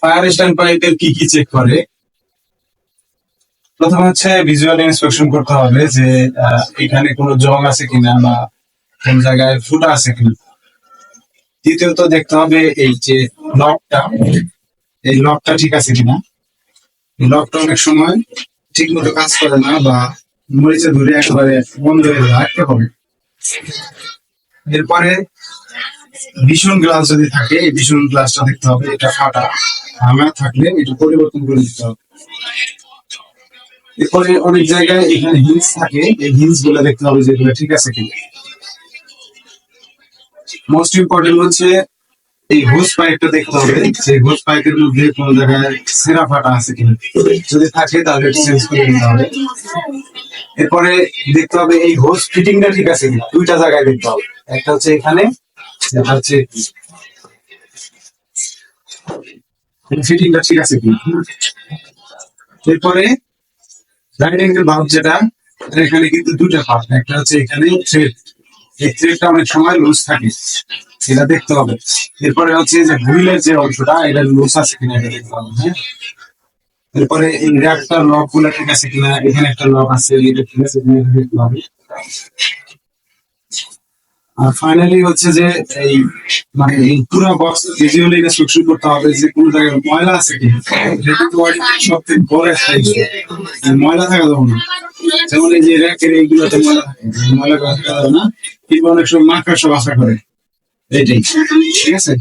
Fire stand পাইপের কি কি চেক করে? প্রথমে হচ্ছে ভিজুয়াল ইন্সপেকশন করতে হবে যে এখানে কোনো জং আছে কিনা বা কোন জায়গায় ফুটা আছে কিনা। দ্বিতীয়ত দেখতে হবে এই যে লকটা, এই লকটা ঠিক আছে কিনা। এই লকটা অনেক সময় ঠিক মতো কাজ করে না বা মরিচে ধরে একেবারে বন্ধ হয়ে যায়, আটকে হবে। এরপরে ভীষণ গ্লাস যদি থাকে, এই ভীষণ গ্লাসটা দেখতে হবে এটা ফাটা, ভাঙা থাকলে এটা পরিবর্তন করে দিতে হবে। এরপরে অনেক জায়গায় এখানে হিলস থাকে, এই হিলস গুলো দেখতে হবে যেগুলো ঠিক আছে কিনা। মোস্ট ইম্পর্টেন্ট হচ্ছে এই হোস পাইপটা দেখতে হবে যে হোস পাইপের মধ্যে কোন জায়গায় ছেঁড়া ফাটা আছে কিনা, যদি থাকে তাহলে চেঞ্জ করে দিতে হবে। এরপরে দেখতে হবে এই হোস ফিটিংটা ঠিক আছে কিনা, দুইটা জায়গায় দেখতে হবে, একটা হচ্ছে এখানে, একটা হচ্ছে ফিটিংটা ঠিক আছে কিনা। এরপরে রাইট অ্যাঙ্গেল বাল্ব যেটা, এখানে কিন্তু দুটো পার্ট, একটা হচ্ছে এখানে থ্রেড, এই থ্রেডটা অনেক সময় লুজ থাকে, সেটা দেখতে হবে। এরপরে হচ্ছে যে হুইলের যে অংশটা, এটা লুজ আছে কিনা এটা দেখতে হবে। হ্যাঁ, এরপরে এই র্যাকটার লক গুলো ঠিক আছে কিনা, এখানে একটা লক আছে এটা ঠিক আছে কিনা এটা দেখতে হবে। আর ফাইনালি হচ্ছে যে এই মানে এই পুরো বক্স ভিজুয়ালি ইনস্ট্রাকশন করতে হবে যে কোন জায়গায় ময়লা আছে কি, যেটা তো সব থেকে বড় একটা ইস্যু, ময়লা থাকা যাবে না। যেমন এই যে র্যাকের এইগুলোতে ময়লা থাকে, ময়লা থাকা যাবে না, কিংবা অনেক সময় মাকড়সা বাসা করে, এইটাই। ঠিক আছে।